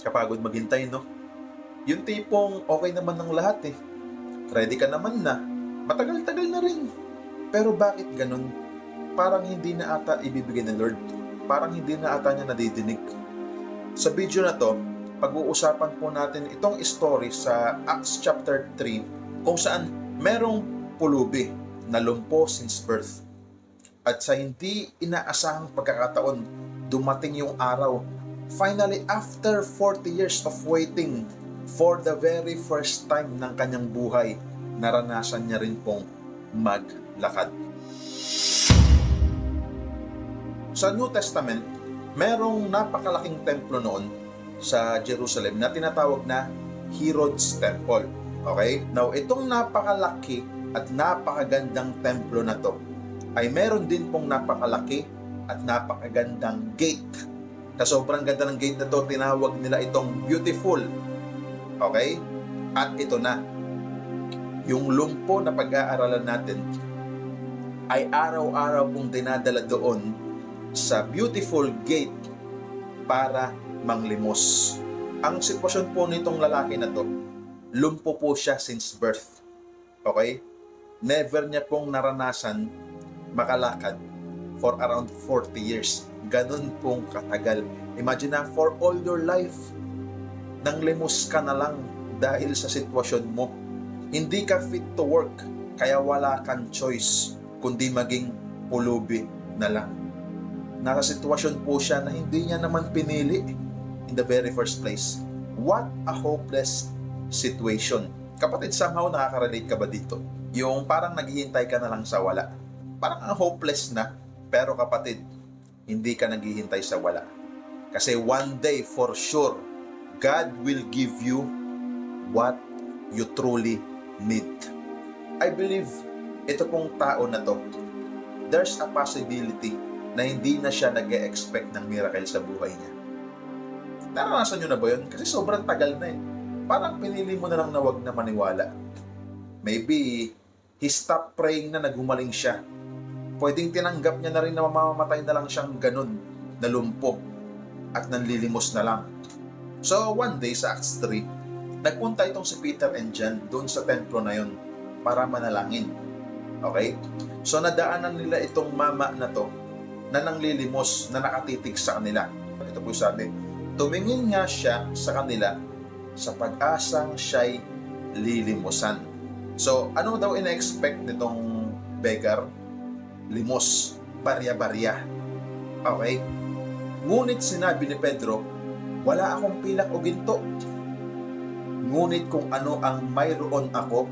Kapagod maghintay, no? Yung tipong okay naman ng lahat eh. Ready ka naman na. Matagal-tagal na rin. Pero bakit ganun? Parang hindi na ata ibibigay ng Lord. Parang hindi na ata niya nadidinig. Sa video na to, pag-uusapan po natin itong story sa Acts chapter 3 kung saan merong pulubi na lumpo since birth. At sa hindi inaasahang pagkakataon, dumating yung araw. Finally, after 40 years of waiting, for the very first time ng kanyang buhay, naranasan niya rin pong maglakad. Sa New Testament, merong napakalaking templo noon sa Jerusalem na tinatawag na Herod's Temple. Okay? Now, itong napakalaki at napakagandang templo na to ay meron din pong napakalaki at napakagandang gate. Sa sobrang ganda ng gate na to, tinawag nila itong beautiful. Okay? At ito na, yung lumpo na pag-aaralan natin ay araw-araw pong dinadala doon sa beautiful gate para manglimos. Ang sitwasyon po nitong lalaki na to, lumpo po siya since birth. Okay? Never niya pong naranasan makalakad for around 40 years. Ganun pong katagal. Imagine na, for all your life, nanglimos ka na lang dahil sa sitwasyon mo. Hindi ka fit to work, kaya wala kang choice kundi maging pulubi na lang. Nasa sitwasyon po siya na hindi niya naman pinili in the very first place. What a hopeless situation. Kapatid, somehow nakaka-relate ka ba dito? Yung parang naghihintay ka na lang sa wala. Parang ang hopeless na, pero kapatid, hindi ka naghihintay sa wala. Kasi one day, for sure, God will give you what you truly need. I believe, ito pong tao na to, there's a possibility na hindi na siya nag-e-expect ng miracle sa buhay niya. Naranasan nyo na ba yun? Kasi sobrang tagal na eh. Parang pinili mo na lang na wag na maniwala. Maybe, he stopped praying na nagumaling siya. Pwedeng tinanggap niya na rin na mamamatay na lang siyang ganun, na lumpo, at nanlilimos na lang. So, one day sa Acts 3, nagpunta itong si Peter and John doon sa templo na yun para manalangin. Okay? So, nadaanan nila itong mama na to na nanglilimos, na nakatitig sa kanila. Ito po sabi, tumingin nga siya sa kanila sa pag-asang siya'y lilimusan. So, ano daw ina-expect nitong beggar? Limos, barya-barya. Okay? Ngunit sinabi ni Pedro, wala akong pilak o ginto. Ngunit kung ano ang mayroon ako,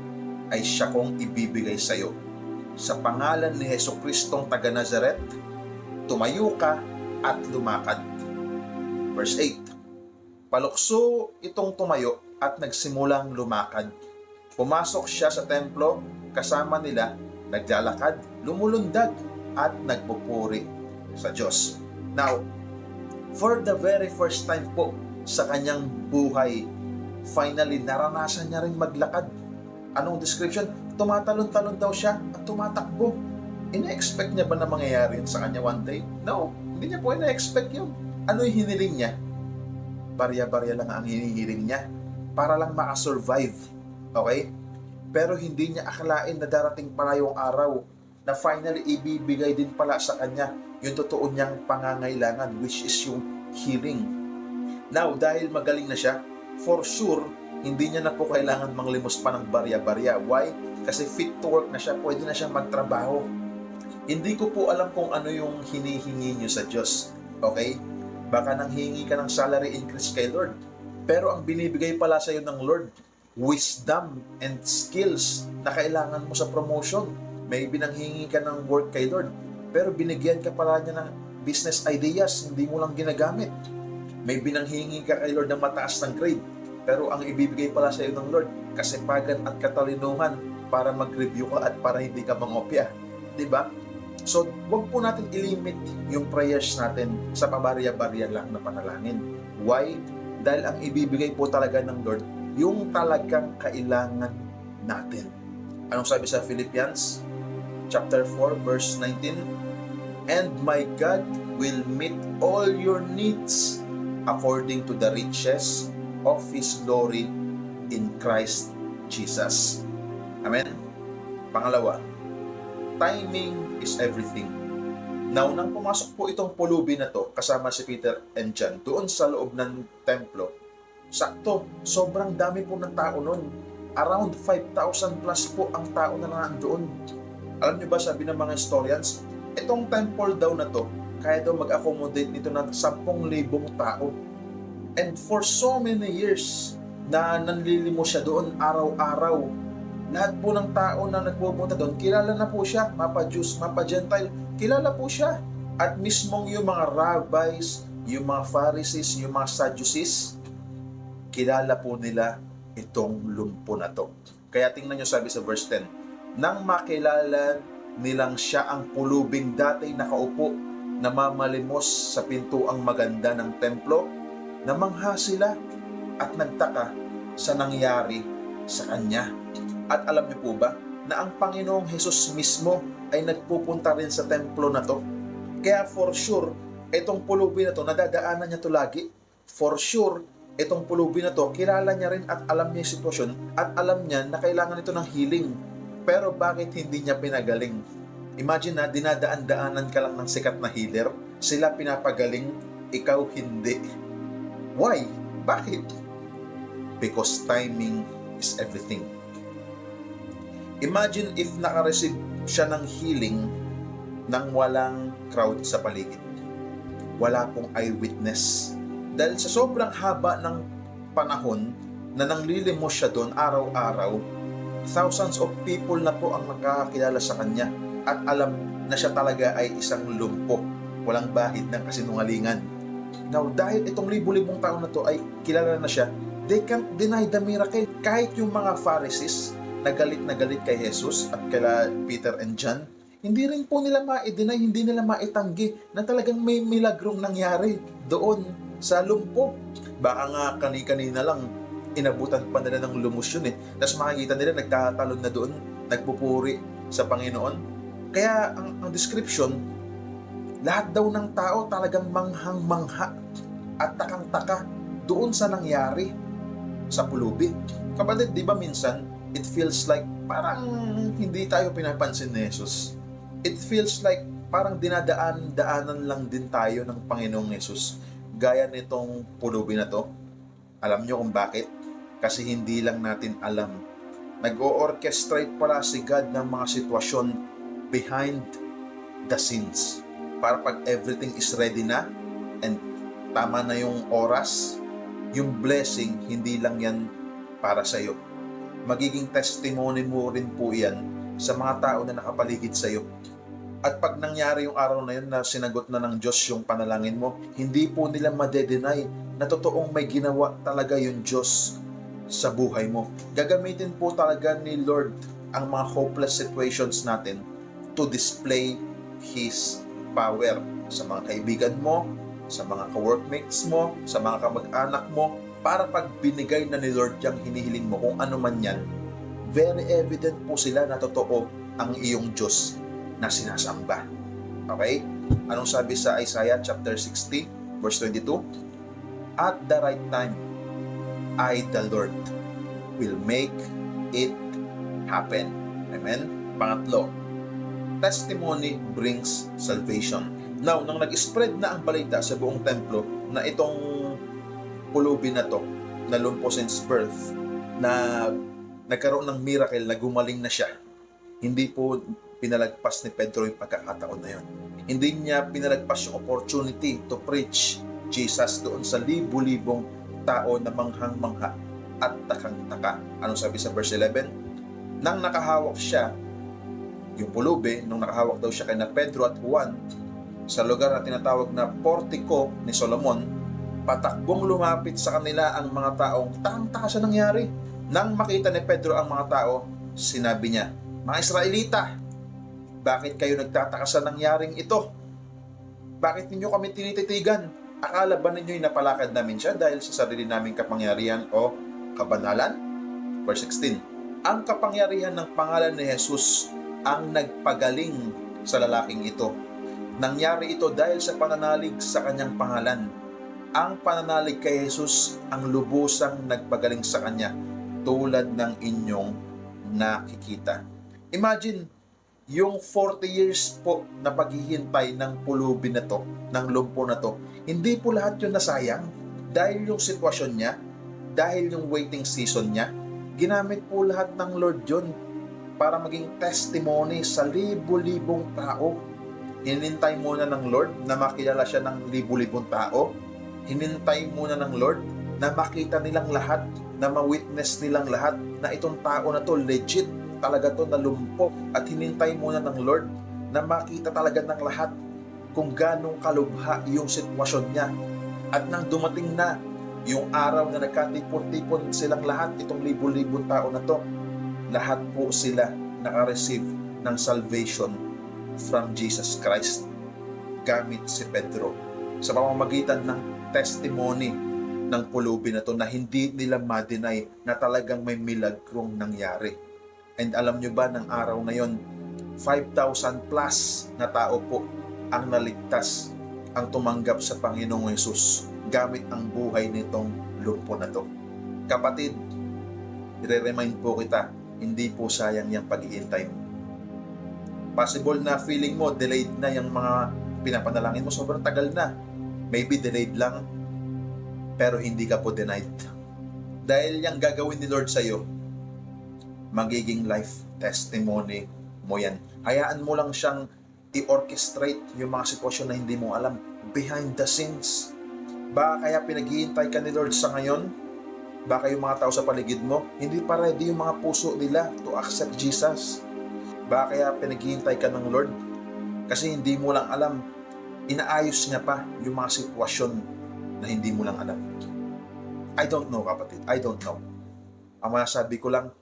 ay siya kong ibibigay sa iyo. Sa pangalan ni Jesucristong taga Nazaret, tumayo ka at lumakad. Verse 8. Palukso itong tumayo at nagsimulang lumakad. Pumasok siya sa templo, kasama nila, naglalakad, lumulundag, at nagpupuri sa Diyos. Now, for the very first time po sa kanyang buhay, finally naranasan niya rin maglakad. Anong description? Tumatalon-talon daw siya at tumatakbo. Ina-expect niya ba na mangyayari yun sa kanya one day? No, hindi niya po ina-expect yun. Ano yung hiniling niya? Barya-barya lang ang hinihiling niya para lang makasurvive. Okay? Pero hindi niya akalain na darating pala yung araw na finally ibibigay din pala sa kanya yung totoo niyang pangangailangan, which is yung healing. Now, dahil magaling na siya, for sure, hindi niya na po kailangan manglimos pa ng barya-barya. Why? Kasi fit to work na siya, pwede na siyang magtrabaho. Hindi ko po alam kung ano yung hinihingi niyo sa Diyos. Okay? Baka nanghingi ka ng salary increase kay Lord. Pero ang binibigay pala sa iyo ng Lord, wisdom and skills na kailangan mo sa promotion. Maybe nanghingi ka ng work kay Lord, pero binigyan ka pala niya ng business ideas, hindi mo lang ginagamit. Maybe nanghingi ka kay Lord ng mataas ng grade, pero ang ibibigay pala sa iyo ng Lord, kasipagan at katalinuhan para mag-review ka at para hindi ka mangopya. Diba? So, wag po natin ilimit yung prayers natin sa pabarya-barya lang na panalangin. Why? Dahil ang ibibigay po talaga ng Lord, yung talagang kailangan natin. Anong sabi sa Philippians? Chapter 4, verse 19, and my God will meet all your needs according to the riches of His glory in Christ Jesus. Amen? Pangalawa, timing is everything. Now, nang pumasok po itong pulubi na to, kasama si Peter and John, doon sa loob ng templo, sakto, sobrang dami po ng tao noon. Around 5,000 plus po ang tao na nandoon. Alam niyo ba, sabi ng mga historians, itong temple daw na to, kaya daw mag-accommodate nito ng 10,000 tao. And for so many years, na nanlilimos siya doon araw-araw. Lahat po ng tao na nagpupunta doon, kilala na po siya, mapa-Jews, mapa-Gentile, kilala po siya. At mismong yung mga rabbis, yung mga Pharisees, yung mga Sadducees, kilala po nila itong lumpo na to. Kaya tingnan nyo, sabi sa verse 10, nang makilala nilang siya ang pulubing dati nakaupo, namamalimos sa pintuang maganda ng templo, namangha sila at nagtaka sa nangyari sa kanya. At alam niyo po ba na ang Panginoong Hesus mismo ay nagpupunta rin sa templo na to? Kaya for sure, itong pulubi na to, nadadaanan niya to lagi. For sure, itong pulubi na to, kilala niya rin at alam niya yung sitwasyon at alam niya na kailangan ito ng healing. Pero bakit hindi niya pinagaling? Imagine na, dinadaan-daanan ka lang ng sikat na healer, sila pinapagaling, ikaw hindi. Why? Bakit? Because timing is everything. Imagine if nakareceive siya ng healing nang walang crowd sa paligid. Wala pong eyewitness. Dahil sa sobrang haba ng panahon na nanglilimos siya doon araw-araw, thousands of people na po ang nakakakilala sa kanya at alam na siya talaga ay isang lumpo, walang bahid ng kasinungalingan. Now, dahil itong libu-libong tao na to ay kilala na siya, they can't deny the miracle. Kahit yung mga Pharisees na galit kay Jesus at kay Peter and John, hindi rin po nila ma-deny, hindi nila maitanggi na talagang may milagrong nangyari doon sa lumpo. Baka nga kani-kanina lang inabutan pa nila ng lumusyon Tapos makikita nila nagtatalon na doon, nagpupuri sa Panginoon. Kaya ang description, lahat daw ng tao talagang manghang-mangha at takang-taka doon sa nangyari sa pulubi. Kapatid, di ba minsan, it feels like parang hindi tayo pinapansin ni Jesus. It feels like parang dinadaan-daanan lang din tayo ng Panginoong Jesus. Gaya nitong pulubi na to. Alam nyo kung bakit? Kasi hindi lang natin alam. Nag-o-orchestrate pala si God ng mga sitwasyon behind the scenes. Para pag everything is ready na and tama na yung oras, yung blessing, hindi lang yan para sa'yo. Magiging testimony mo rin po yan sa mga tao na nakapaligid sa'yo. At pag nangyari yung araw na yun na sinagot na ng Diyos yung panalangin mo, hindi po nila madedenay na totoong may ginawa talaga yung Diyos sa buhay mo. Gagamitin po talaga ni Lord ang mga hopeless situations natin to display His power sa mga kaibigan mo, sa mga ka-workmates mo, sa mga kamag-anak mo, para pag binigay na ni Lord yung hinihiling mo, kung ano man yan, very evident po sila na totoo ang iyong Diyos na sinasamba. Okay? Anong sabi sa Isaiah chapter 60, verse 22? At the right time, I, the Lord, will make it happen. Amen? Pangatlo, testimony brings salvation. Now, nang nag-spread na ang balita sa buong templo na itong pulubi na to, na lumpo since birth, na nagkaroon ng miracle na gumaling na siya, hindi po pinalagpas ni Pedro yung pagkakataon na yun. Hindi niya pinalagpas yung opportunity to preach Jesus doon sa libu-libong tao na manghang-mangha at takang-taka. Anong sabi sa verse 11? Nang nakahawak siya, yung pulubi, nung nakahawak daw siya kay na Pedro at Juan, sa lugar na tinatawag na Portico ni Solomon, patakbong lumapit sa kanila ang mga taong takang-taka sa nangyari. Nang makita ni Pedro ang mga tao, sinabi niya, mga Israelita, bakit kayo nagtataka sa nangyaring ito? Bakit ninyo kami tinititigan? Akala ba ninyo'y napalakad namin siya dahil sa sarili naming kapangyarihan o kabanalan? Verse 16, ang kapangyarihan ng pangalan ni Jesus ang nagpagaling sa lalaking ito. Nangyari ito dahil sa pananalig sa kanyang pangalan. ang pananalig kay Jesus ang lubusang nagpagaling sa kanya tulad ng inyong nakikita. Imagine, yung 40 years po na paghihintay ng pulubi na to, ng lumpo na to, hindi po lahat yun nasayang. Dahil yung sitwasyon niya, dahil yung waiting season niya, ginamit po lahat ng Lord yun para maging testimony sa libu-libong tao. Hinintay muna ng Lord na makilala siya ng libu-libong tao. Hinintay muna ng Lord na makita nilang lahat, na ma-witness nilang lahat na itong tao na to legit talaga to na lumpo. At hinintay muna ng Lord na makita talaga ng lahat kung ganong kalubha yung sitwasyon niya. At nang dumating na yung araw na nagkatipon-tipon silang lahat, itong libu-libong tao na to, lahat po sila naka-receive ng salvation from Jesus Christ gamit si Pedro sa pamamagitan ng testimony ng pulubi na to na hindi nila ma-deny na talagang may milagrong nangyari. And alam nyo ba, ng araw na yon, 5,000 plus na tao po ang naligtas, ang tumanggap sa Panginoong Hesus gamit ang buhay nitong lumpo na to. Kapatid, i-remind po kita, hindi po sayang yung pag-iintay mo. Possible na feeling mo delayed na yung mga pinapanalangin mo, sobrang tagal na. Maybe delayed lang, pero hindi ka po denied. Dahil yung gagawin ni Lord sa'yo, magiging life testimony mo yan. Hayaan mo lang siyang i-orchestrate yung mga sitwasyon na hindi mo alam. Behind the scenes. Baka kaya pinaghihintay ka ni Lord sa ngayon? Baka yung mga tao sa paligid mo, hindi pa ready yung mga puso nila to accept Jesus. Baka kaya pinaghihintay ka ng Lord kasi hindi mo lang alam. Inaayos niya pa yung mga sitwasyon na hindi mo lang alam. I don't know, kapatid. I don't know. Ang masasabi ko lang,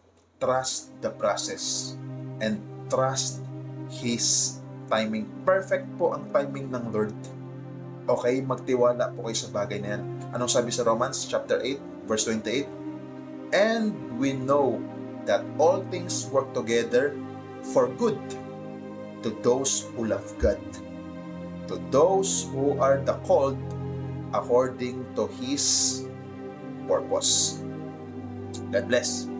trust the process and trust His timing. Perfect po ang timing ng Lord. Okay, magtiwala po kayo sa bagay na yan. Anong sabi sa Romans chapter 8, verse 28? And we know that all things work together for good to those who love God, to those who are the called according to His purpose. God bless.